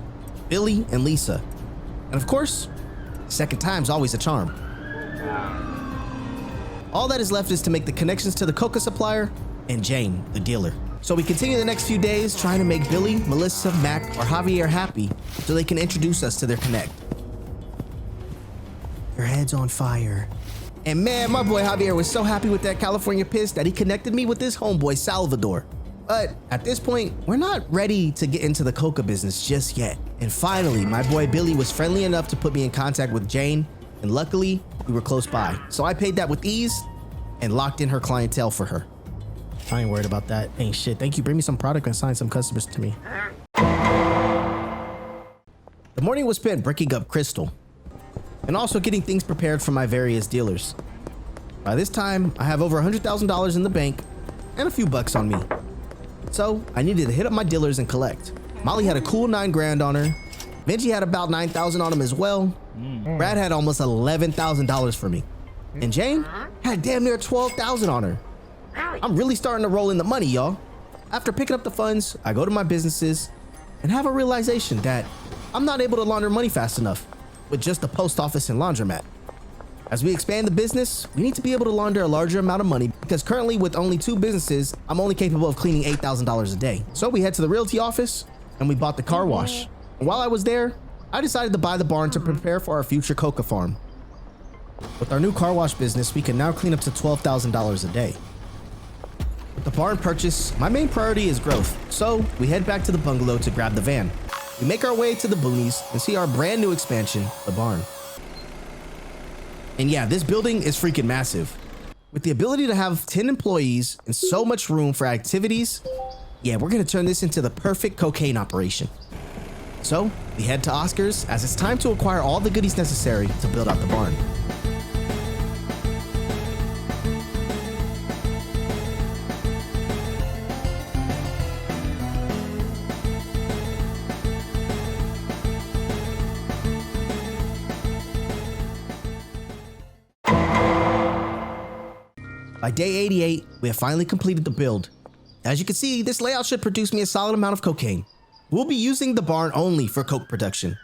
Billy and Lisa. And of course, second time's always a charm. All that is left is to make the connections to the coca supplier and Jane, the dealer. So we continue the next few days trying to make Billy, Melissa, Mac, or Javier happy so they can introduce us to their connect. Your head's on fire. And man, my boy Javier was so happy with that California piss that he connected me with this homeboy Salvador. But at this point, we're not ready to get into the coca business just yet. And finally, my boy Billy was friendly enough to put me in contact with Jane, and luckily, we were close by. So I paid that with ease and locked in her clientele for her. I ain't worried about that. Ain't shit. Thank you. Bring me some product and assign some customers to me. The morning was spent bricking up crystal and also getting things prepared for my various dealers. By this time, I have over $100,000 in the bank and a few bucks on me. So I needed to hit up my dealers and collect. Molly had a cool 9 grand on her. Benji had about 9,000 on him as well. Brad had almost $11,000 for me. And Jane had damn near 12,000 on her. I'm really starting to roll in the money, y'all. After picking up the funds, I go to my businesses and have a realization that I'm not able to launder money fast enough with just the post office and laundromat. As we expand the business, we need to be able to launder a larger amount of money because currently with only 2 businesses, I'm only capable of cleaning $8,000 a day. So we head to the realty office and we bought the car wash. And while I was there, I decided to buy the barn to prepare for our future coca farm. With our new car wash business, we can now clean up to $12,000 a day. With the barn purchase, my main priority is growth. So we head back to the bungalow to grab the van. We make our way to the boonies and see our brand new expansion, the barn. And yeah, this building is freaking massive. With the ability to have 10 employees and so much room for activities, yeah, we're gonna turn this into the perfect cocaine operation. So We head to Oscar's as it's time to acquire all the goodies necessary to build out the barn. By day 88, we have finally completed the build. As you can see, this layout should produce me a solid amount of cocaine. We'll be using the barn only for coke production.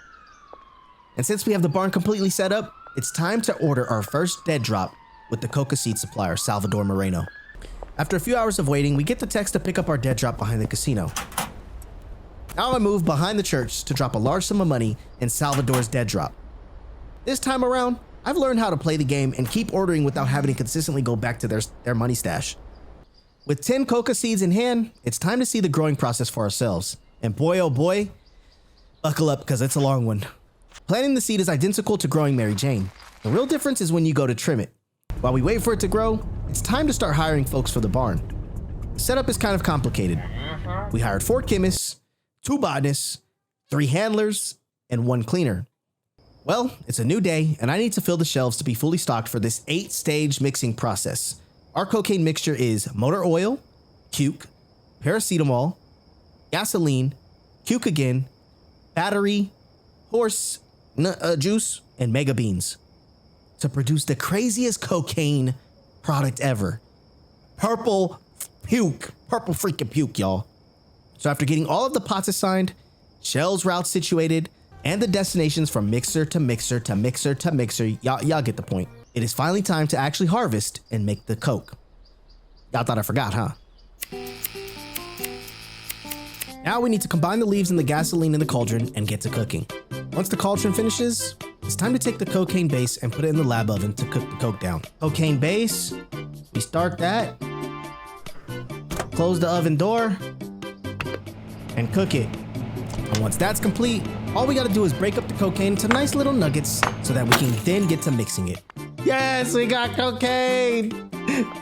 And since we have the barn completely set up, it's time to order our first dead drop with the coca seed supplier, Salvador Moreno. After a few hours of waiting, we get the text to pick up our dead drop behind the casino. Now I move behind the church to drop a large sum of money in Salvador's dead drop. This time around, I've learned how to play the game and keep ordering without having to consistently go back to their money stash. With 10 coca seeds in hand, it's time to see the growing process for ourselves. And boy, oh boy, buckle up because it's a long one. Planting the seed is identical to growing Mary Jane. The real difference is when you go to trim it. While we wait for it to grow, it's time to start hiring folks for the barn. The setup is kind of complicated. We hired 4 chemists, 2 botanists, 3 handlers, and 1 cleaner. Well, it's a new day, and I need to fill the shelves to be fully stocked for this 8-stage mixing process. Our cocaine mixture is motor oil, cuke, paracetamol, gasoline, cuke again, battery, horse juice, and mega beans to produce the craziest cocaine product ever. Purple freaking puke, y'all. So after getting all of the pots assigned, shelves routes situated, and the destinations from mixer to mixer to mixer to mixer, y'all get the point. It is finally time to actually harvest and make the coke. Y'all thought I forgot, huh? Now we need to combine the leaves and the gasoline in the cauldron and get to cooking. Once the cauldron finishes, it's time to take the cocaine base and put it in the lab oven to cook the coke down. Cocaine base, we start that, close the oven door, and cook it. And once that's complete, all we gotta do is break up the cocaine into nice little nuggets so that we can then get to mixing it. Yes, we got cocaine!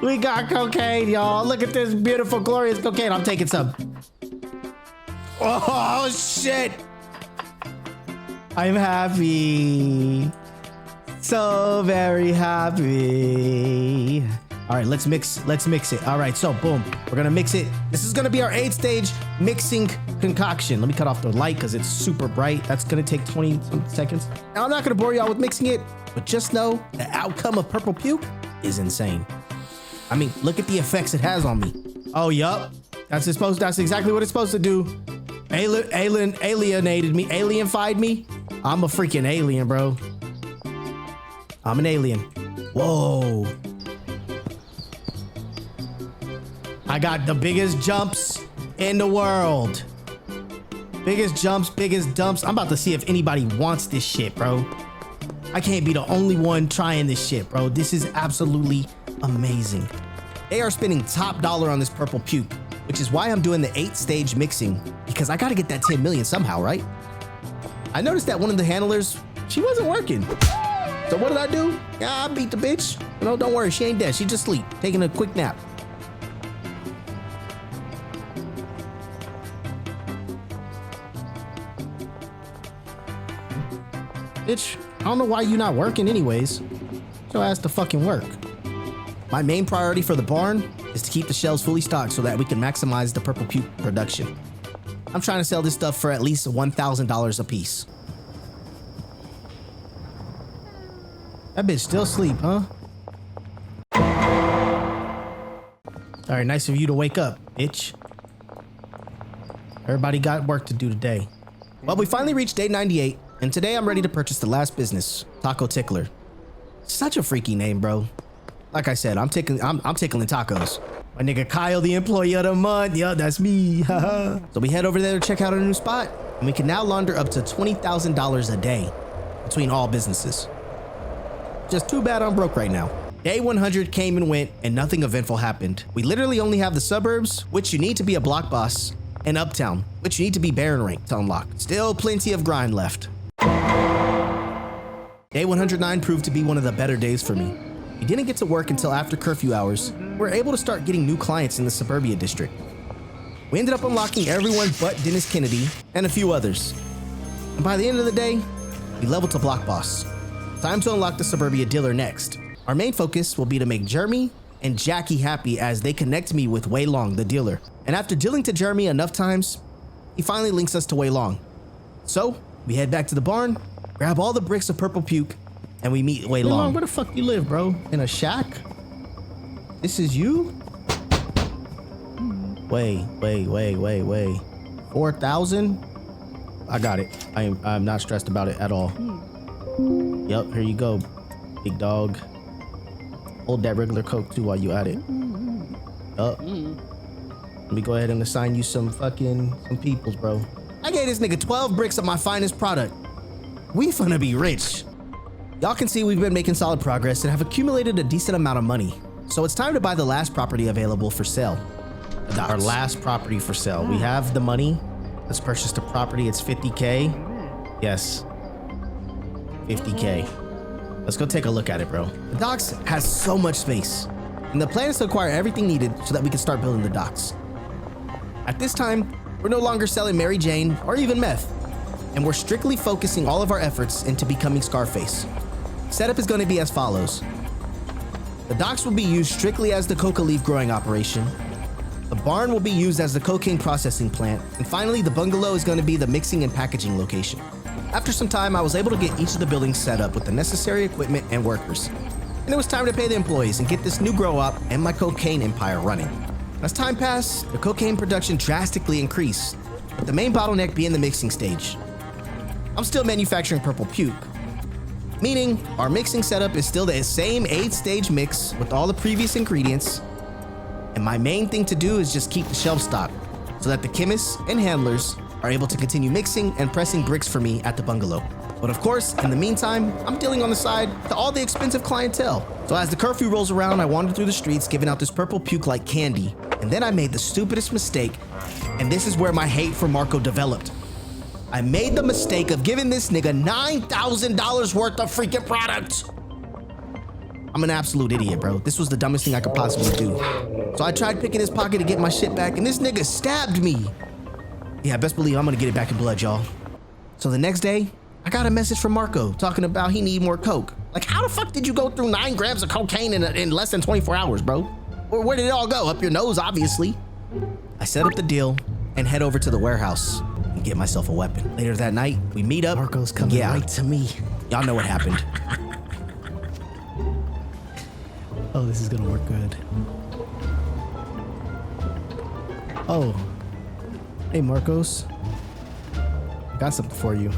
We got cocaine, y'all. Look at this beautiful, glorious cocaine. I'm taking some. Oh, shit! I'm happy. So very happy. All right, let's mix it. All right, so boom, we're gonna mix it. This is gonna be our 8-stage mixing concoction. Let me cut off the light because it's super bright. That's gonna take 20 seconds. Now, I'm not gonna bore y'all with mixing it, but just know the outcome of purple puke is insane. I mean, look at the effects it has on me. Oh, yup. That's exactly what it's supposed to do. Alienated me, alienified me. I'm a freaking alien, bro. I'm an alien. Whoa. I got the biggest jumps in the world. Biggest jumps, biggest dumps. I'm about to see if anybody wants this shit, bro. I can't be the only one trying this shit, bro. This is absolutely amazing. They are spending top dollar on this purple puke, which is why I'm doing the 8-stage mixing, because I gotta get that 10 million somehow, right? I noticed that one of the handlers, she wasn't working. So what did I do? Yeah, I beat the bitch. No, don't worry, she ain't dead. She just asleep, taking a quick nap. Bitch, I don't know why you not working anyways. So ass to fucking work. My main priority for the barn is to keep the shelves fully stocked so that we can maximize the purple puke production. I'm trying to sell this stuff for at least $1,000 a piece. That bitch still asleep, huh? All right, nice of you to wake up, bitch. Everybody got work to do today. Well, we finally reached day 98, and today I'm ready to purchase the last business, Taco Tickler. Such a freaky name, bro. Like I said, I'm tickling tacos. My nigga Kyle, the employee of the month. Yo, that's me. So we head over there to check out a new spot, and we can now launder up to $20,000 a day between all businesses. Just too bad I'm broke right now. Day 100 came and went, and nothing eventful happened. We literally only have the suburbs, which you need to be a block boss, and uptown, which you need to be Baron rank to unlock. Still plenty of grind left. Day 109 proved to be one of the better days for me. We didn't get to work until after curfew hours. We were able to start getting new clients in the suburbia district. We ended up unlocking everyone but Dennis Kennedy and a few others. And by the end of the day, we level to block boss. Time to unlock the Suburbia dealer next. Our main focus will be to make Jeremy and Jackie happy as they connect me with Wei Long, the dealer. And after dealing to Jeremy enough times, he finally links us to Wei Long. So we head back to the barn, grab all the bricks of purple puke, and we meet Wei Long. Where the fuck you live, bro? In a shack? This is you? Wait. 4,000? I got it. I'm not stressed about it at all. Yep, here you go, big dog. Hold that regular Coke too while you at it. Let me go ahead and assign you some peoples, bro. I gave this nigga 12 bricks of my finest product. We finna be rich. Y'all can see we've been making solid progress and have accumulated a decent amount of money. So it's time to buy the last property available for sale. Our last property for sale. We have the money. Let's purchase the property. It's 50K. Yes. 50K. Let's go take a look at it, bro. The docks has so much space, and the plan is to acquire everything needed so that we can start building the docks. At this time, we're no longer selling Mary Jane or even meth, and we're strictly focusing all of our efforts into becoming Scarface. Setup is going to be as follows. The docks will be used strictly as the coca leaf growing operation. The barn will be used as the cocaine processing plant, and finally the bungalow is going to be the mixing and packaging location. After some time, I was able to get each of the buildings set up with the necessary equipment and workers. And it was time to pay the employees and get this new grow up and my cocaine empire running. As time passed, the cocaine production drastically increased, with the main bottleneck being the mixing stage. I'm still manufacturing purple puke, meaning our mixing setup is still the same 8-stage mix with all the previous ingredients. And my main thing to do is just keep the shelf stocked so that the chemists and handlers are able to continue mixing and pressing bricks for me at the bungalow. But of course, in the meantime, I'm dealing on the side to all the expensive clientele. So as the curfew rolls around, I wander through the streets giving out this purple puke like candy. And then I made the stupidest mistake, and this is where my hate for Marco developed. I made the mistake of giving this nigga $9,000 worth of freaking product. I'm an absolute idiot, bro. This was the dumbest thing I could possibly do. So I tried picking his pocket to get my shit back, and this nigga stabbed me. Yeah, best believe I'm gonna get it back in blood, y'all. So the next day, I got a message from Marco talking about he need more coke. Like, how the fuck did you go through 9 grams of cocaine in less than 24 hours, bro? Or where did it all go? Up your nose, obviously. I set up the deal and head over to the warehouse and get myself a weapon. Later that night, we meet up. Marco's coming right to me. Y'all know what happened. Oh, this is gonna work good. Oh. Hey, Marcos. I got something for you.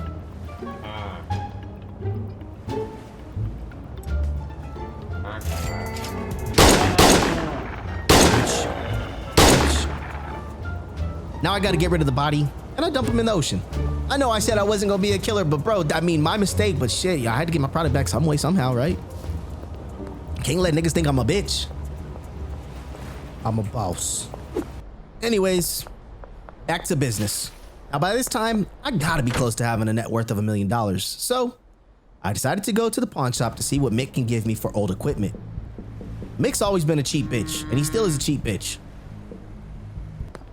Now I gotta get rid of the body, and I dump him in the ocean. I know I said I wasn't gonna be a killer, but bro, I mean, my mistake, but shit, I had to get my product back some way, somehow, right? Can't let niggas think I'm a bitch. I'm a boss. Anyways, back to business. Now by this time, I gotta be close to having a net worth of $1 million. So I decided to go to the pawn shop to see what Mick can give me for old equipment. Mick's always been a cheap bitch, and he still is a cheap bitch.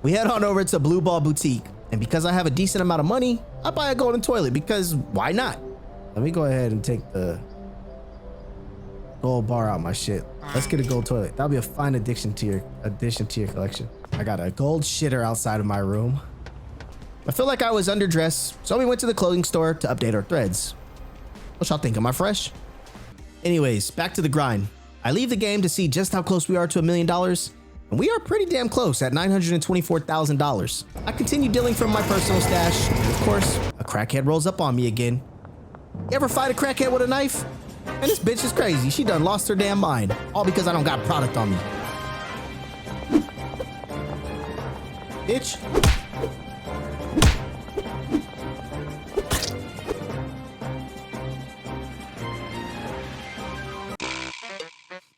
We head on over to Blue Ball Boutique, and because I have a decent amount of money, I buy a golden toilet because why not? Let me go ahead and take the gold bar out my shit. Let's get a gold toilet. That'll be a fine addition to your collection. I got a gold shitter outside of my room. I feel like I was underdressed, so we went to the clothing store to update our threads. What y'all think? Am I fresh? Anyways, back to the grind. I leave the game to see just how close we are to $1 million. And we are pretty damn close at $924,000. I continue dealing from my personal stash. And of course, a crackhead rolls up on me again. You ever fight a crackhead with a knife? And this bitch is crazy. She done lost her damn mind. All because I don't got product on me. Bitch.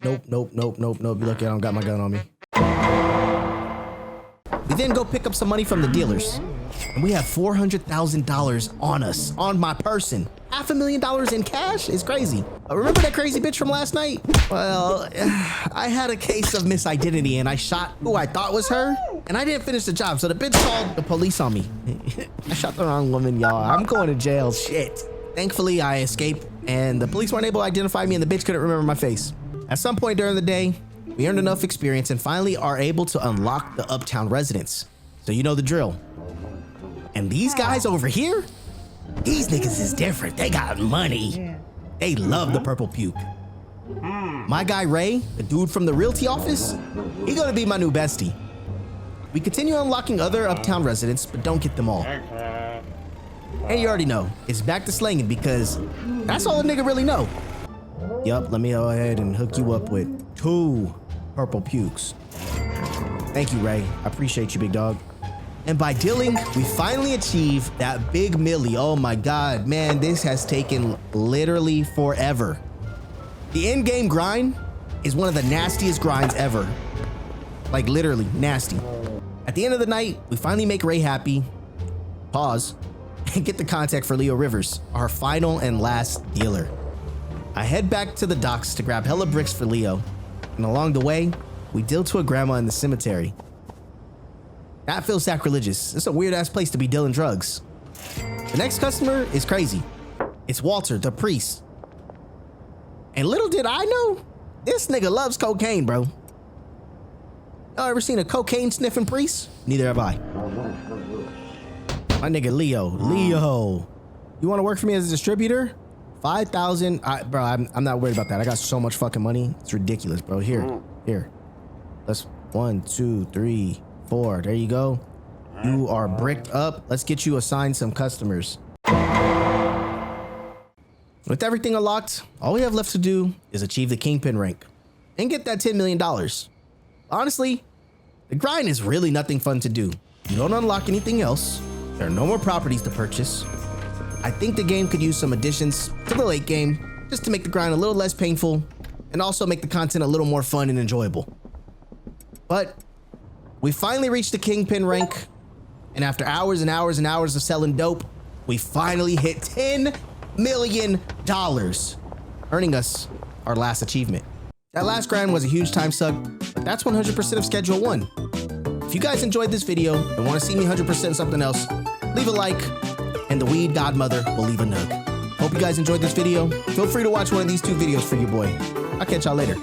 Nope. You lucky I don't got my gun on me. We then go pick up some money from the dealers. And we have $400,000 on us, on my person. $500,000 in cash is crazy. Remember that crazy bitch from last night? Well, I had a case of misidentity and I shot who I thought was her, and I didn't finish the job, so the bitch called the police on me. I shot the wrong woman, y'all. I'm going to jail, shit. Thankfully, I escaped, and the police weren't able to identify me, and the bitch couldn't remember my face. At some point during the day, we earned enough experience and finally are able to unlock the uptown residence. So you know the drill. And these guys over here, these niggas is different. They got money. They love the purple puke. My guy Ray, the dude from the realty office, he gonna be my new bestie. We continue unlocking other uptown residents, but don't get them all. And you already know, it's back to slanging because that's all a nigga really know. Yup, let me go ahead and hook you up with 2 purple pukes. Thank you, Ray. I appreciate you, big dog. And by dealing, we finally achieve that big milli. Oh my God, man, this has taken literally forever. The in-game grind is one of the nastiest grinds ever. Like literally nasty. At the end of the night, we finally make Ray happy, pause, and get the contact for Leo Rivers, our final and last dealer. I head back to the docks to grab hella bricks for Leo, and along the way, we deal to a grandma in the cemetery. That feels sacrilegious. It's a weird ass place to be dealing drugs. The next customer is crazy. It's Walter, the priest. And little did I know, this nigga loves cocaine, bro. Y'all ever seen a cocaine sniffing priest? Neither have I. My nigga Leo. Leo, you want to work for me as a distributor? 5,000. Bro, I'm not worried about that. I got so much fucking money. It's ridiculous, bro. Here. Let's 1, 2, 3, 4. There you go. You are bricked up. Let's get you assigned some customers. With everything unlocked, all we have left to do is achieve the kingpin rank and get that $10 million. Honestly, the grind is really nothing fun to do. You don't unlock anything else. There are no more properties to purchase. I think the game could use some additions to the late game just to make the grind a little less painful and also make the content a little more fun and enjoyable. But we finally reached the kingpin rank, and after hours and hours and hours of selling dope, we finally hit $10 million, earning us our last achievement. That last grind was a huge time suck, but that's 100% of Schedule 1. If you guys enjoyed this video and want to see me 100% something else, leave a like, and the weed godmother will leave a nug. Hope you guys enjoyed this video. Feel free to watch one of these 2 videos for your boy. I'll catch y'all later.